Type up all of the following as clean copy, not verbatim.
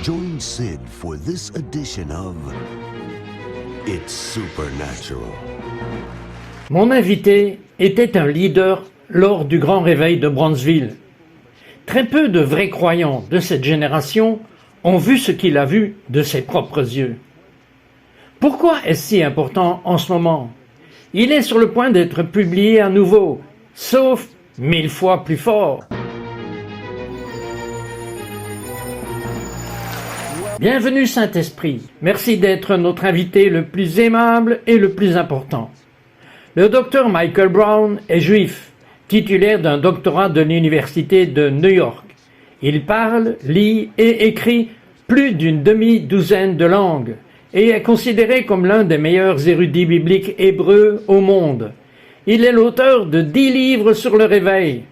Join Sid for this edition of It's Supernatural. Mon invité était un leader lors du grand réveil de Brownsville. Très peu de vrais croyants de cette génération ont vu ce qu'il a vu de ses propres yeux. Pourquoi est-ce si important en ce moment? Il est sur le point d'être publié à nouveau, sauf 1000 fois plus fort. Bienvenue Saint-Esprit, merci d'être notre invité le plus aimable et le plus important. Le docteur Michael Brown est juif, titulaire d'un doctorat de l'Université de New York. Il parle, lit et écrit plus d'une demi-douzaine de langues et est considéré comme l'un des meilleurs érudits bibliques hébreux au monde. Il est l'auteur de 10 livres sur le réveil.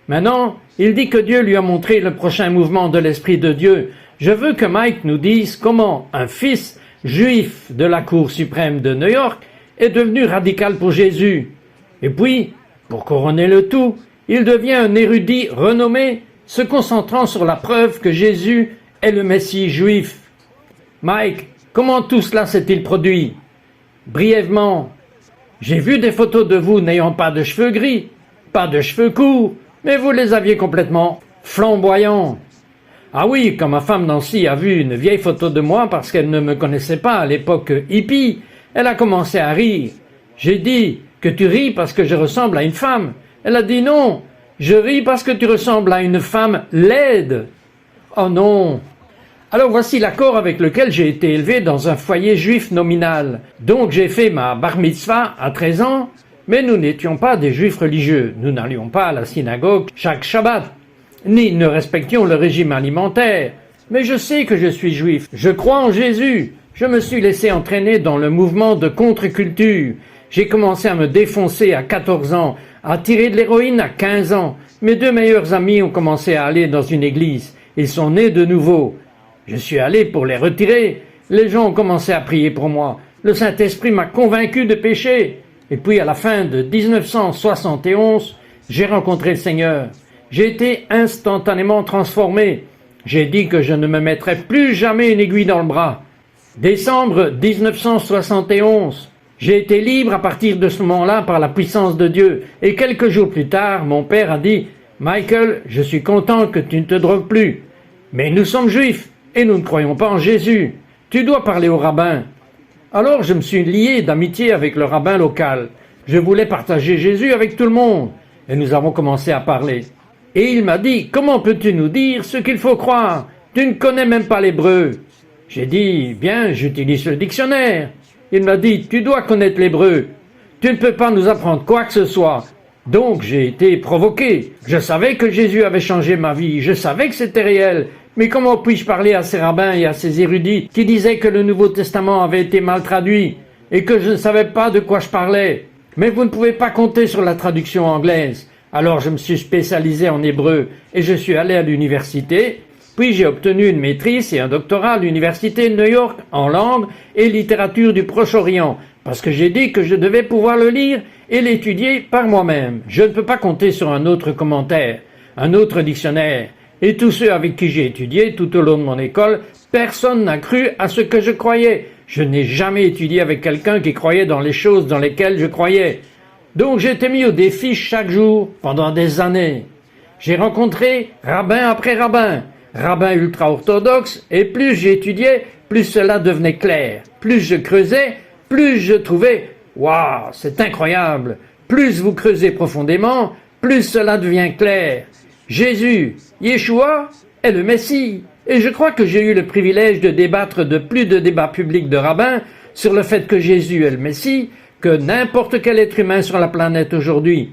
Maintenant, il dit que Dieu lui a montré le prochain mouvement de l'Esprit de Dieu. Je veux que Mike nous dise comment un fils juif de la Cour suprême de New York est devenu radical pour Jésus. Et puis, pour couronner le tout, il devient un érudit renommé, se concentrant sur la preuve que Jésus est le Messie juif. Mike, comment tout cela s'est-il produit? Brièvement, j'ai vu des photos de vous n'ayant pas de cheveux gris, pas de cheveux courts, mais vous les aviez complètement flamboyants. Ah oui, quand ma femme Nancy a vu une vieille photo de moi parce qu'elle ne me connaissait pas à l'époque hippie, elle a commencé à rire. J'ai dit que tu ris parce que je ressemble à une femme. Elle a dit non, je ris parce que tu ressembles à une femme laide. Oh non. Alors voici l'accord avec lequel j'ai été élevé dans un foyer juif nominal. Donc j'ai fait ma bar mitzvah à 13 ans, mais nous n'étions pas des juifs religieux. Nous n'allions pas à la synagogue chaque Shabbat, ni ne respections le régime alimentaire. Mais je sais que je suis juif. Je crois en Jésus. Je me suis laissé entraîner dans le mouvement de contre-culture. J'ai commencé à me défoncer à 14 ans, à tirer de l'héroïne à 15 ans. Mes 2 meilleurs amis ont commencé à aller dans une église. Ils sont nés de nouveau. Je suis allé pour les retirer. Les gens ont commencé à prier pour moi. Le Saint-Esprit m'a convaincu de pécher. Et puis à la fin de 1971, j'ai rencontré le Seigneur. J'ai été instantanément transformé. J'ai dit que je ne me mettrais plus jamais une aiguille dans le bras. Décembre 1971. J'ai été libre à partir de ce moment-là par la puissance de Dieu. Et quelques jours plus tard, mon père a dit « Michael, je suis content que tu ne te drogues plus. Mais nous sommes juifs et nous ne croyons pas en Jésus. Tu dois parler au rabbin. » Alors je me suis lié d'amitié avec le rabbin local. Je voulais partager Jésus avec tout le monde. Et nous avons commencé à parler. Et il m'a dit « Comment peux-tu nous dire ce qu'il faut croire? Tu ne connais même pas l'hébreu. » J'ai dit « Bien, j'utilise le dictionnaire. » Il m'a dit « Tu dois connaître l'hébreu. Tu ne peux pas nous apprendre quoi que ce soit. » Donc j'ai été provoqué. Je savais que Jésus avait changé ma vie. Je savais que c'était réel. Mais comment puis-je parler à ces rabbins et à ces érudits qui disaient que le Nouveau Testament avait été mal traduit et que je ne savais pas de quoi je parlais? Mais vous ne pouvez pas compter sur la traduction anglaise. Alors je me suis spécialisé en hébreu et je suis allé à l'université. Puis j'ai obtenu une maîtrise et un doctorat à l'Université de New York en langue et littérature du Proche-Orient, parce que j'ai dit que je devais pouvoir le lire et l'étudier par moi-même. Je ne peux pas compter sur un autre commentaire, un autre dictionnaire. Et tous ceux avec qui j'ai étudié tout au long de mon école, personne n'a cru à ce que je croyais. Je n'ai jamais étudié avec quelqu'un qui croyait dans les choses dans lesquelles je croyais. Donc j'ai été mis au défi chaque jour pendant des années. J'ai rencontré rabbin après rabbin, rabbin ultra-orthodoxe, et plus j'étudiais, plus cela devenait clair. Plus je creusais, plus je trouvais « Waouh, c'est incroyable !» Plus vous creusez profondément, plus cela devient clair. Jésus, Yeshua, est le Messie. Et je crois que j'ai eu le privilège de débattre de plus de débats publics de rabbins sur le fait que Jésus est le Messie que n'importe quel être humain sur la planète aujourd'hui.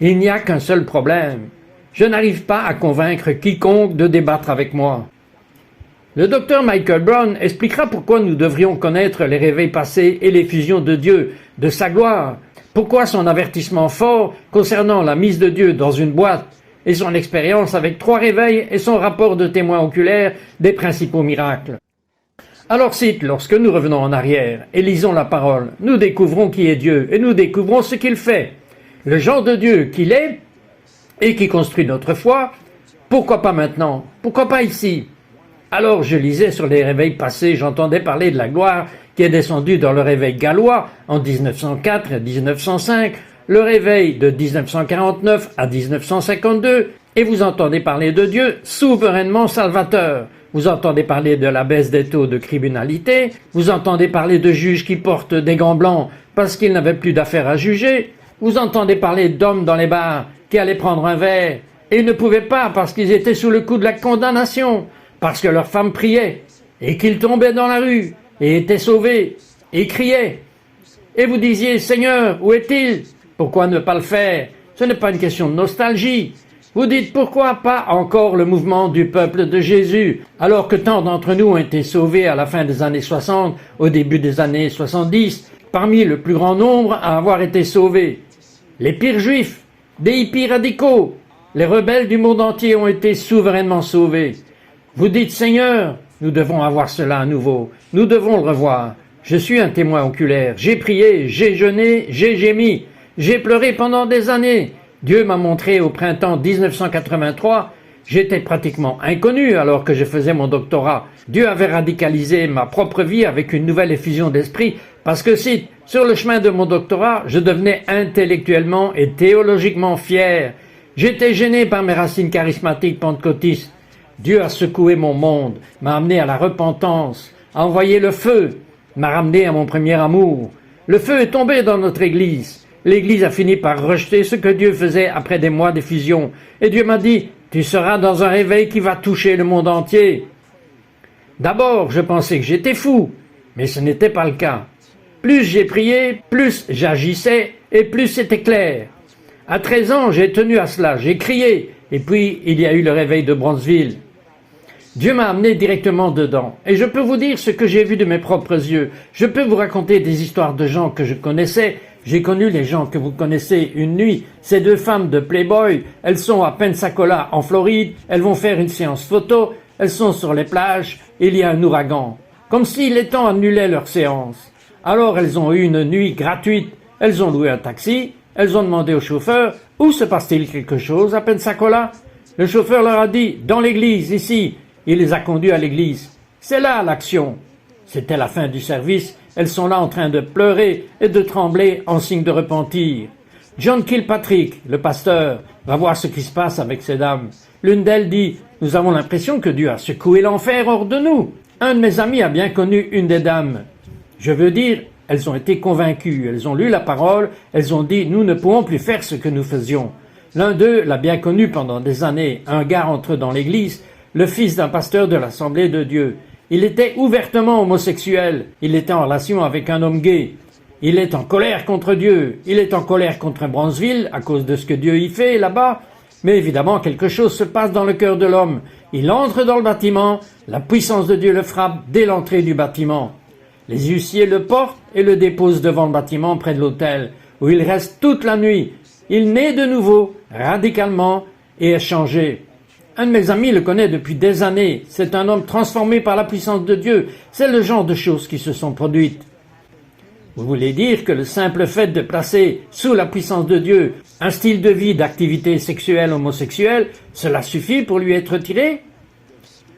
Il n'y a qu'un seul problème. Je n'arrive pas à convaincre quiconque de débattre avec moi. Le docteur Michael Brown expliquera pourquoi nous devrions connaître les réveils passés et les fusions de Dieu, de sa gloire, pourquoi son avertissement fort concernant la mise de Dieu dans une boîte et son expérience avec 3 réveils et son rapport de témoin oculaire des principaux miracles. Alors cite, lorsque nous revenons en arrière et lisons la parole, nous découvrons qui est Dieu et nous découvrons ce qu'il fait. Le genre de Dieu qu'il est et qui construit notre foi, pourquoi pas maintenant? Pourquoi pas ici? Alors je lisais sur les réveils passés, j'entendais parler de la gloire qui est descendue dans le réveil gallois en 1904 et 1905, le réveil de 1949 à 1952, et vous entendez parler de Dieu souverainement salvateur. Vous entendez parler de la baisse des taux de criminalité, vous entendez parler de juges qui portent des gants blancs parce qu'ils n'avaient plus d'affaires à juger, vous entendez parler d'hommes dans les bars qui allaient prendre un verre et ne pouvaient pas parce qu'ils étaient sous le coup de la condamnation, parce que leurs femmes priaient et qu'ils tombaient dans la rue et étaient sauvés et criaient. Et vous disiez, Seigneur, où est-il? Pourquoi ne pas le faire? Ce n'est pas une question de nostalgie. Vous dites pourquoi pas encore le mouvement du peuple de Jésus, alors que tant d'entre nous ont été sauvés à la fin des années 60, au début des années 70, parmi le plus grand nombre à avoir été sauvés. Les pires juifs, des hippies radicaux, les rebelles du monde entier ont été souverainement sauvés. Vous dites Seigneur, nous devons avoir cela à nouveau, nous devons le revoir. Je suis un témoin oculaire, j'ai prié, j'ai jeûné, j'ai gémi, j'ai pleuré pendant des années. Dieu m'a montré au printemps 1983, j'étais pratiquement inconnu alors que je faisais mon doctorat. Dieu avait radicalisé ma propre vie avec une nouvelle effusion d'esprit parce que si, sur le chemin de mon doctorat, je devenais intellectuellement et théologiquement fier. J'étais gêné par mes racines charismatiques pentecôtistes. Dieu a secoué mon monde, m'a amené à la repentance, a envoyé le feu, m'a ramené à mon premier amour. Le feu est tombé dans notre église. L'Église a fini par rejeter ce que Dieu faisait après des mois d'effusion. Et Dieu m'a dit, tu seras dans un réveil qui va toucher le monde entier. D'abord, je pensais que j'étais fou, mais ce n'était pas le cas. Plus j'ai prié, plus j'agissais et plus c'était clair. À 13 ans, j'ai tenu à cela, j'ai crié, et puis il y a eu le réveil de Bronzeville. Dieu m'a amené directement dedans, et je peux vous dire ce que j'ai vu de mes propres yeux. Je peux vous raconter des histoires de gens que je connaissais. J'ai connu les gens que vous connaissez une nuit, ces deux femmes de Playboy, elles sont à Pensacola en Floride, elles vont faire une séance photo, elles sont sur les plages, il y a un ouragan, comme si les temps annulaient leur séance. Alors elles ont eu une nuit gratuite, elles ont loué un taxi, elles ont demandé au chauffeur, où se passe-t-il quelque chose à Pensacola? Le chauffeur leur a dit, dans l'église, ici, il les a conduits à l'église. C'est là l'action. C'était la fin du service. Elles sont là en train de pleurer et de trembler en signe de repentir. John Kilpatrick, le pasteur, va voir ce qui se passe avec ces dames. L'une d'elles dit « Nous avons l'impression que Dieu a secoué l'enfer hors de nous. » Un de mes amis a bien connu une des dames. Je veux dire, elles ont été convaincues, elles ont lu la parole, elles ont dit « Nous ne pouvons plus faire ce que nous faisions. » L'un d'eux l'a bien connu pendant des années. Un gars entre dans l'église, le fils d'un pasteur de l'Assemblée de Dieu. Il était ouvertement homosexuel, il était en relation avec un homme gay. Il est en colère contre Dieu, il est en colère contre Bronzeville à cause de ce que Dieu y fait là-bas. Mais évidemment, quelque chose se passe dans le cœur de l'homme. Il entre dans le bâtiment, la puissance de Dieu le frappe dès l'entrée du bâtiment. Les huissiers le portent et le déposent devant le bâtiment près de l'autel, où il reste toute la nuit. Il naît de nouveau, radicalement, et est changé. Un de mes amis le connaît depuis des années. C'est un homme transformé par la puissance de Dieu. C'est le genre de choses qui se sont produites. Vous voulez dire que le simple fait de placer sous la puissance de Dieu un style de vie d'activité sexuelle homosexuelle, cela suffit pour lui être retiré?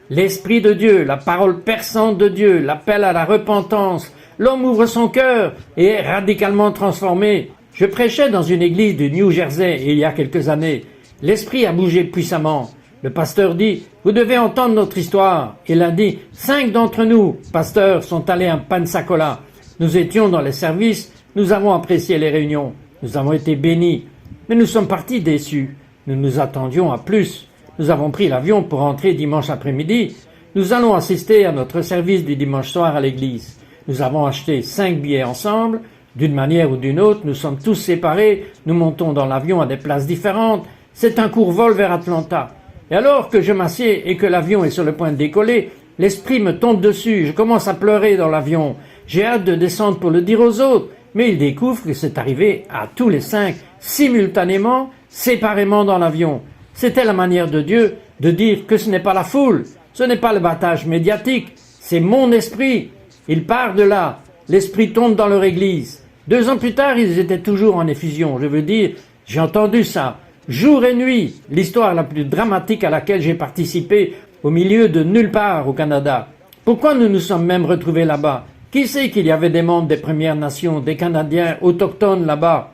L'Esprit de Dieu, la parole perçante de Dieu, l'appel à la repentance, l'homme ouvre son cœur et est radicalement transformé. Je prêchais dans une église du New Jersey il y a quelques années. L'Esprit a bougé puissamment. Le pasteur dit, vous devez entendre notre histoire. Il a dit, 5 d'entre nous, pasteurs, sont allés à Pensacola. Nous étions dans les services, nous avons apprécié les réunions, nous avons été bénis. Mais nous sommes partis déçus. Nous nous attendions à plus. Nous avons pris l'avion pour rentrer dimanche après-midi. Nous allons assister à notre service du dimanche soir à l'église. Nous avons acheté 5 billets ensemble. D'une manière ou d'une autre, nous sommes tous séparés. Nous montons dans l'avion à des places différentes. C'est un court vol vers Atlanta. Et alors que je m'assieds et que l'avion est sur le point de décoller, l'esprit me tombe dessus, je commence à pleurer dans l'avion. J'ai hâte de descendre pour le dire aux autres, mais ils découvrent que c'est arrivé à tous les 5, simultanément, séparément dans l'avion. C'était la manière de Dieu de dire que ce n'est pas la foule, ce n'est pas le battage médiatique, c'est mon esprit. Il part de là, l'esprit tombe dans leur église. 2 ans plus tard, ils étaient toujours en effusion, je veux dire, j'ai entendu ça. Jour et nuit, l'histoire la plus dramatique à laquelle j'ai participé, au milieu de nulle part au Canada. Pourquoi nous nous sommes même retrouvés là-bas? Qui sait qu'il y avait des membres des Premières Nations, des Canadiens autochtones là-bas?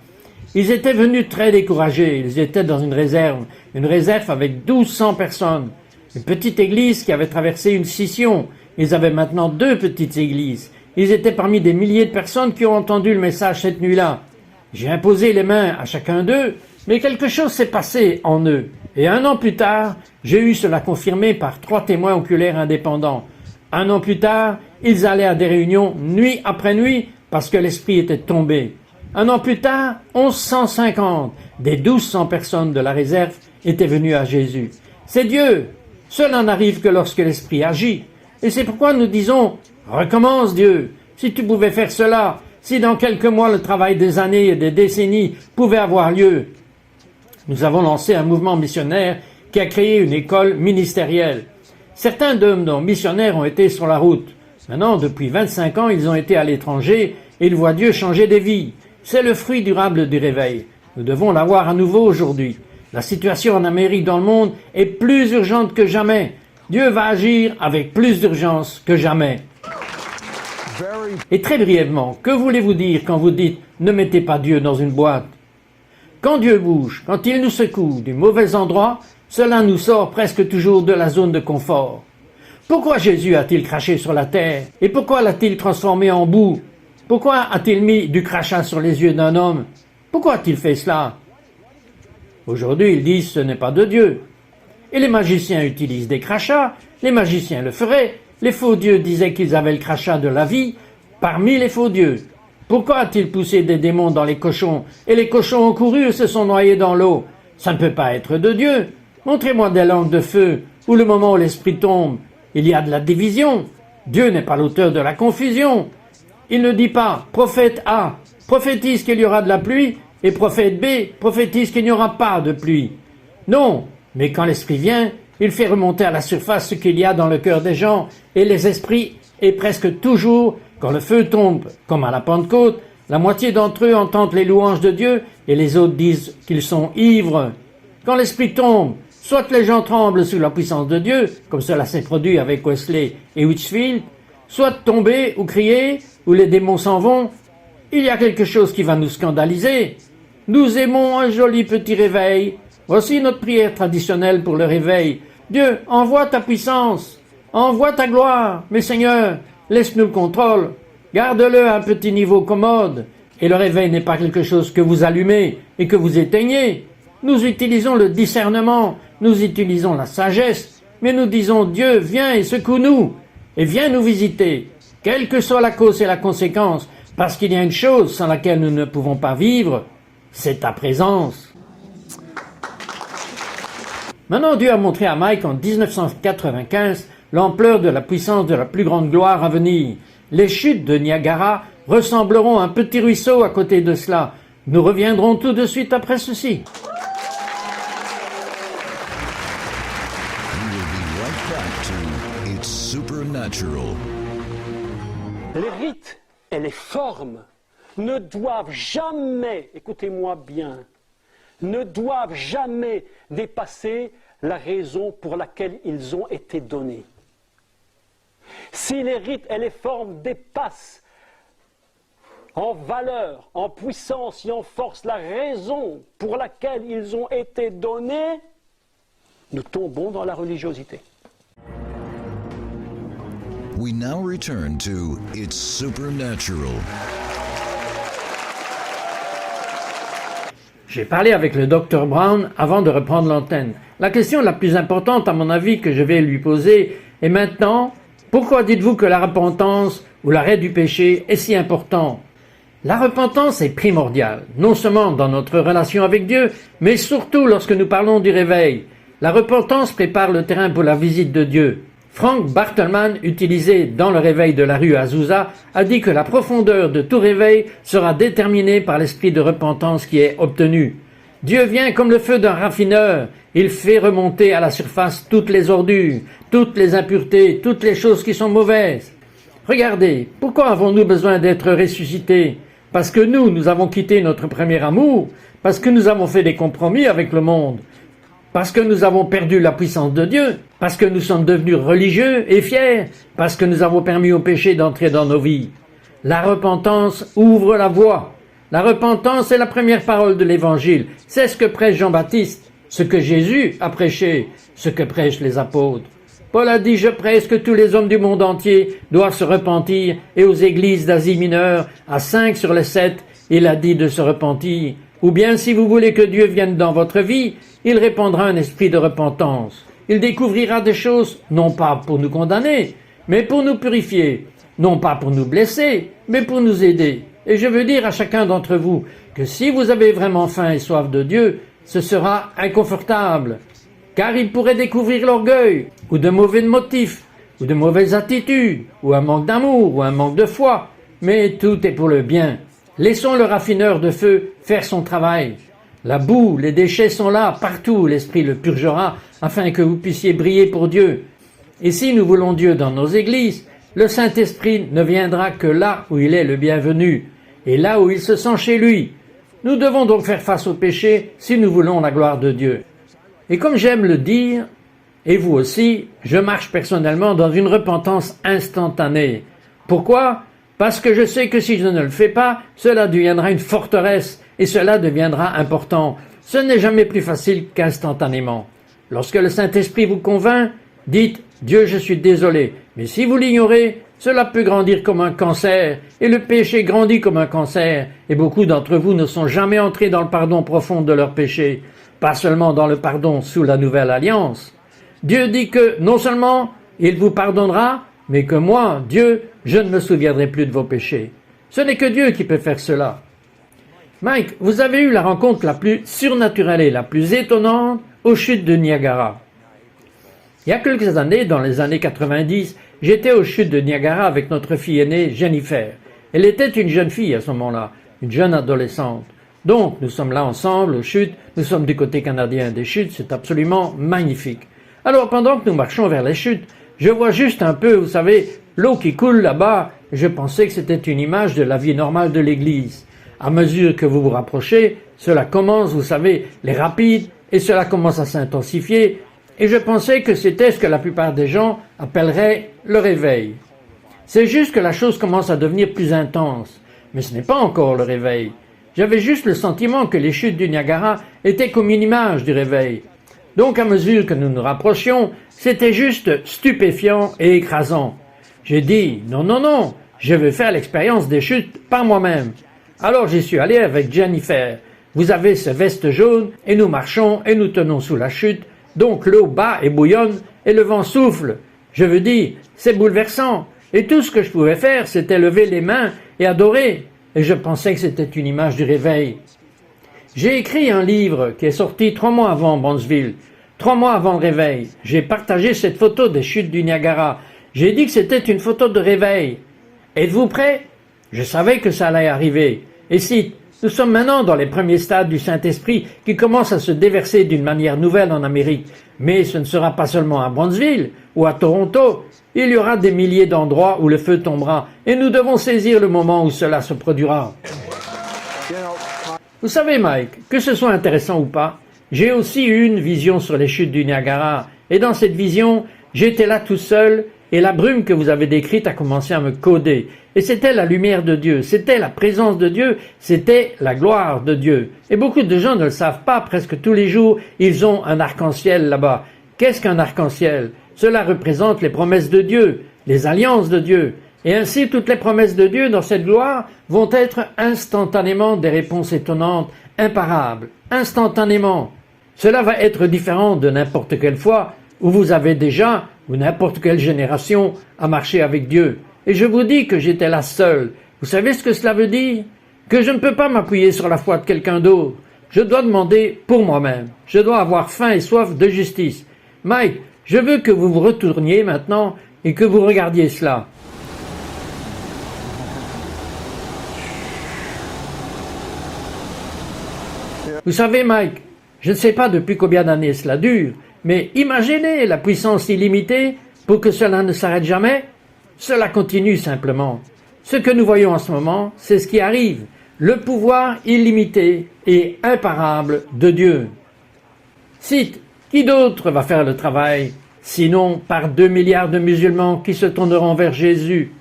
Ils étaient venus très découragés, ils étaient dans une réserve avec 1200 personnes. Une petite église qui avait traversé une scission. Ils avaient maintenant 2 petites églises. Ils étaient parmi des milliers de personnes qui ont entendu le message cette nuit-là. J'ai imposé les mains à chacun d'eux, mais quelque chose s'est passé en eux. Et 1 an plus tard, j'ai eu cela confirmé par 3 témoins oculaires indépendants. 1 an plus tard, ils allaient à des réunions nuit après nuit parce que l'esprit était tombé. 1 an plus tard, 1150 des 1200 personnes de la réserve étaient venues à Jésus. C'est Dieu. Cela n'arrive que lorsque l'esprit agit. Et c'est pourquoi nous disons, recommence Dieu. Si tu pouvais faire cela, si dans quelques mois le travail des années et des décennies pouvait avoir lieu. Nous avons lancé un mouvement missionnaire qui a créé une école ministérielle. Certains de nos missionnaires ont été sur la route. Maintenant, depuis 25 ans, ils ont été à l'étranger et ils voient Dieu changer des vies. C'est le fruit durable du réveil. Nous devons l'avoir à nouveau aujourd'hui. La situation en Amérique dans le monde est plus urgente que jamais. Dieu va agir avec plus d'urgence que jamais. Et très brièvement, que voulez-vous dire quand vous dites « ne mettez pas Dieu dans une boîte » ? Quand Dieu bouge, quand il nous secoue du mauvais endroit, cela nous sort presque toujours de la zone de confort. Pourquoi Jésus a-t-il craché sur la terre? Et pourquoi l'a-t-il transformé en boue? Pourquoi a-t-il mis du crachat sur les yeux d'un homme? Pourquoi a-t-il fait cela? Aujourd'hui, ils disent ce n'est pas de Dieu. Et les magiciens utilisent des crachats, les magiciens le feraient. Les faux dieux disaient qu'ils avaient le crachat de la vie parmi les faux dieux. Pourquoi a-t-il poussé des démons dans les cochons? Et les cochons ont couru et se sont noyés dans l'eau. Ça ne peut pas être de Dieu. Montrez-moi des langues de feu, où le moment où l'esprit tombe, il y a de la division. Dieu n'est pas l'auteur de la confusion. Il ne dit pas, prophète A, prophétise qu'il y aura de la pluie, et prophète B, prophétise qu'il n'y aura pas de pluie. Non, mais quand l'esprit vient, il fait remonter à la surface ce qu'il y a dans le cœur des gens, et les esprits, et presque toujours, quand le feu tombe, comme à la Pentecôte, la moitié d'entre eux entendent les louanges de Dieu, et les autres disent qu'ils sont ivres. Quand l'esprit tombe, soit les gens tremblent sous la puissance de Dieu, comme cela s'est produit avec Wesley et Whitfield, soit tomber ou crier, ou les démons s'en vont. Il y a quelque chose qui va nous scandaliser. Nous aimons un joli petit réveil. Voici notre prière traditionnelle pour le réveil. Dieu, envoie ta puissance, envoie ta gloire, mais Seigneur, laisse-nous le contrôle, garde-le à un petit niveau commode. Et le réveil n'est pas quelque chose que vous allumez et que vous éteignez. Nous utilisons le discernement, nous utilisons la sagesse, mais nous disons Dieu, viens et secoue-nous, et viens nous visiter, quelle que soit la cause et la conséquence, parce qu'il y a une chose sans laquelle nous ne pouvons pas vivre, c'est ta présence. Maintenant, Dieu a montré à Mike en 1995 l'ampleur de la puissance de la plus grande gloire à venir. Les chutes de Niagara ressembleront à un petit ruisseau à côté de cela. Nous reviendrons tout de suite après ceci. It's supernatural. Les rites et les formes ne doivent jamais, écoutez-moi bien, ne doivent jamais dépasser la raison pour laquelle ils ont été donnés. Si les rites et les formes dépassent en valeur, en puissance et en force la raison pour laquelle ils ont été donnés, nous tombons dans la religiosité. We now return to It's Supernatural. J'ai parlé avec le Dr Brown avant de reprendre l'antenne. La question la plus importante, à mon avis, que je vais lui poser est maintenant, pourquoi dites-vous que la repentance ou l'arrêt du péché est si important? La repentance est primordiale, non seulement dans notre relation avec Dieu, mais surtout lorsque nous parlons du réveil. La repentance prépare le terrain pour la visite de Dieu. Frank Bartleman, utilisé dans le réveil de la rue Azusa, a dit que la profondeur de tout réveil sera déterminée par l'esprit de repentance qui est obtenu. Dieu vient comme le feu d'un raffineur. Il fait remonter à la surface toutes les ordures, toutes les impuretés, toutes les choses qui sont mauvaises. Regardez, pourquoi avons-nous besoin d'être ressuscités? Parce que nous avons quitté notre premier amour, parce que nous avons fait des compromis avec le monde. Parce que nous avons perdu la puissance de Dieu, parce que nous sommes devenus religieux et fiers, parce que nous avons permis au péché d'entrer dans nos vies. La repentance ouvre la voie. La repentance est la première parole de l'Évangile. C'est ce que prêche Jean-Baptiste, ce que Jésus a prêché, ce que prêchent les apôtres. Paul a dit « Je prêche que tous les hommes du monde entier doivent se repentir » et aux églises d'Asie mineure, à 5 sur les 7, il a dit de se repentir. Ou bien si vous voulez que Dieu vienne dans votre vie, il répandra un esprit de repentance. Il découvrira des choses, non pas pour nous condamner, mais pour nous purifier, non pas pour nous blesser, mais pour nous aider. Et je veux dire à chacun d'entre vous que si vous avez vraiment faim et soif de Dieu, ce sera inconfortable, car il pourrait découvrir l'orgueil, ou de mauvais motifs, ou de mauvaises attitudes, ou un manque d'amour, ou un manque de foi, mais tout est pour le bien. Laissons le raffineur de feu faire son travail. La boue, les déchets sont là, partout, l'Esprit le purgera, afin que vous puissiez briller pour Dieu. Et si nous voulons Dieu dans nos églises, le Saint-Esprit ne viendra que là où il est le bienvenu, et là où il se sent chez lui. Nous devons donc faire face au péché si nous voulons la gloire de Dieu. Et comme j'aime le dire, et vous aussi, je marche personnellement dans une repentance instantanée. Pourquoi ? Parce que je sais que si je ne le fais pas, cela deviendra une forteresse et cela deviendra important. Ce n'est jamais plus facile qu'instantanément. Lorsque le Saint-Esprit vous convainc, dites « Dieu, je suis désolé ». Mais si vous l'ignorez, cela peut grandir comme un cancer, et le péché grandit comme un cancer, et beaucoup d'entre vous ne sont jamais entrés dans le pardon profond de leurs péchés, pas seulement dans le pardon sous la nouvelle alliance. Dieu dit que non seulement il vous pardonnera, mais que moi, Dieu, je ne me souviendrai plus de vos péchés. Ce n'est que Dieu qui peut faire cela. Mike, vous avez eu la rencontre la plus surnaturelle et la plus étonnante aux chutes de Niagara. Il y a quelques années, dans les années 90, j'étais aux chutes de Niagara avec notre fille aînée, Jennifer. Elle était une jeune fille à ce moment-là, une jeune adolescente. Donc, nous sommes là ensemble aux chutes, nous sommes du côté canadien des chutes, c'est absolument magnifique. Alors, pendant que nous marchons vers les chutes, je vois juste un peu, vous savez, l'eau qui coule là-bas. Je pensais que c'était une image de la vie normale de l'église. À mesure que vous vous rapprochez, cela commence, vous savez, les rapides, et cela commence à s'intensifier. Et je pensais que c'était ce que la plupart des gens appelleraient le réveil. C'est juste que la chose commence à devenir plus intense. Mais ce n'est pas encore le réveil. J'avais juste le sentiment que les chutes du Niagara étaient comme une image du réveil. Donc à mesure que nous nous rapprochions, c'était juste stupéfiant et écrasant. J'ai dit, non, je veux faire l'expérience des chutes par moi-même. Alors j'y suis allé avec Jennifer. Vous avez ce veste jaune et nous marchons et nous tenons sous la chute. Donc l'eau bat et bouillonne et le vent souffle. Je veux dire, c'est bouleversant. Et tout ce que je pouvais faire, c'était lever les mains et adorer. Et je pensais que c'était une image du réveil. J'ai écrit un livre qui est sorti 3 mois avant Bronzeville, 3 mois avant le réveil. J'ai partagé cette photo des chutes du Niagara. J'ai dit que c'était une photo de réveil. Êtes-vous prêts? Je savais que ça allait arriver. Et si nous sommes maintenant dans les premiers stades du Saint-Esprit qui commencent à se déverser d'une manière nouvelle en Amérique. Mais ce ne sera pas seulement à Bronzeville ou à Toronto. Il y aura des milliers d'endroits où le feu tombera et nous devons saisir le moment où cela se produira. Vous savez, Mike, que ce soit intéressant ou pas, j'ai aussi eu une vision sur les chutes du Niagara. Et dans cette vision, j'étais là tout seul et la brume que vous avez décrite a commencé à me coder. Et c'était la lumière de Dieu, c'était la présence de Dieu, c'était la gloire de Dieu. Et beaucoup de gens ne le savent pas, presque tous les jours, ils ont un arc-en-ciel là-bas. Qu'est-ce qu'un arc-en-ciel? Cela représente les promesses de Dieu, les alliances de Dieu. Et ainsi, toutes les promesses de Dieu dans cette gloire vont être instantanément des réponses étonnantes, imparables, instantanément. Cela va être différent de n'importe quelle fois où vous avez déjà, ou n'importe quelle génération, à marcher avec Dieu. Et je vous dis que j'étais là seul. Vous savez ce que cela veut dire? Que je ne peux pas m'appuyer sur la foi de quelqu'un d'autre. Je dois demander pour moi-même. Je dois avoir faim et soif de justice. Mike, je veux que vous vous retourniez maintenant et que vous regardiez cela. Vous savez, Mike, je ne sais pas depuis combien d'années cela dure, mais imaginez la puissance illimitée pour que cela ne s'arrête jamais. Cela continue simplement. Ce que nous voyons en ce moment, c'est ce qui arrive. Le pouvoir illimité et imparable de Dieu. Cite, Qui d'autre va faire le travail, sinon par 2 milliards de musulmans qui se tourneront vers Jésus?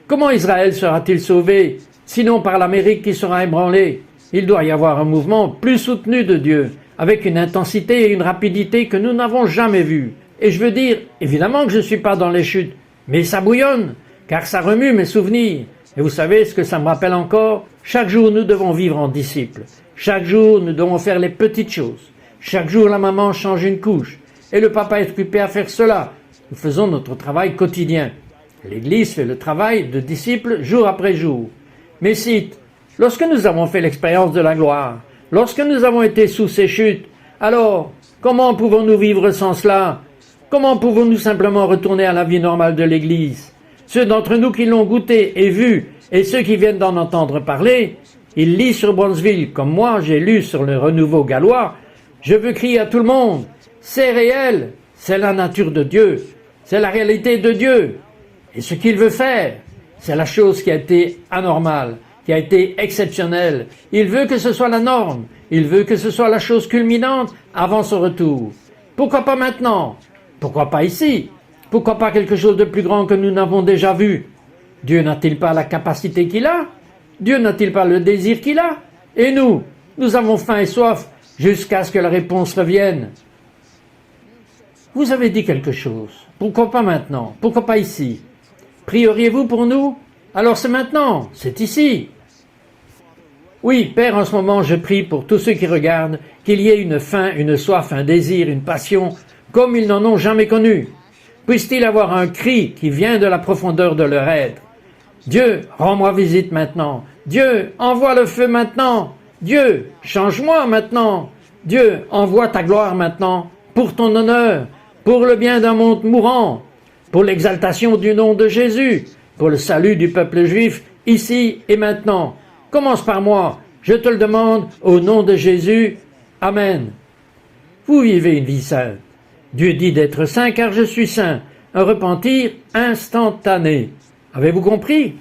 Comment Israël sera-t-il sauvé, sinon par l'Amérique qui sera ébranlée? Il doit y avoir un mouvement plus soutenu de Dieu, avec une intensité et une rapidité que nous n'avons jamais vues. Et je veux dire, évidemment que je ne suis pas dans les chutes, mais ça bouillonne, car ça remue mes souvenirs. Et vous savez ce que ça me rappelle encore? Chaque jour, nous devons vivre en disciples. Chaque jour, nous devons faire les petites choses. Chaque jour, la maman change une couche. Et le papa est occupé à faire cela. Nous faisons notre travail quotidien. L'Église fait le travail de disciples jour après jour. Mais cite, lorsque nous avons fait l'expérience de la gloire, lorsque nous avons été sous ces chutes, alors, comment pouvons-nous vivre sans cela? Comment pouvons-nous simplement retourner à la vie normale de l'Église? Ceux d'entre nous qui l'ont goûté et vu, et ceux qui viennent d'en entendre parler, ils lisent sur Brownsville, comme moi j'ai lu sur le renouveau gallois. Je veux crier à tout le monde, c'est réel, c'est la nature de Dieu, c'est la réalité de Dieu. Et ce qu'il veut faire, c'est la chose qui a été anormale, qui a été exceptionnelle. Il veut que ce soit la norme, il veut que ce soit la chose culminante avant son retour. Pourquoi pas maintenant? Pourquoi pas ici? Pourquoi pas quelque chose de plus grand que nous n'avons déjà vu? Dieu n'a-t-il pas la capacité qu'il a? Dieu n'a-t-il pas le désir qu'il a? Et nous avons faim et soif jusqu'à ce que la réponse revienne. Vous avez dit quelque chose. Pourquoi pas maintenant? Pourquoi pas ici? Prieriez-vous pour nous? Alors c'est maintenant, c'est ici. Oui, Père, en ce moment, je prie pour tous ceux qui regardent, qu'il y ait une faim, une soif, un désir, une passion, comme ils n'en ont jamais connu. Puisse-t-il avoir un cri qui vient de la profondeur de leur être. Dieu, rends-moi visite maintenant. Dieu, envoie le feu maintenant. Dieu, change-moi maintenant. Dieu, envoie ta gloire maintenant, pour ton honneur, pour le bien d'un monde mourant, pour l'exaltation du nom de Jésus, pour le salut du peuple juif, ici et maintenant. Commence par moi, je te le demande, au nom de Jésus. Amen. Vous vivez une vie sainte. Dieu dit d'être saint car je suis saint. Un repentir instantané. Avez-vous compris?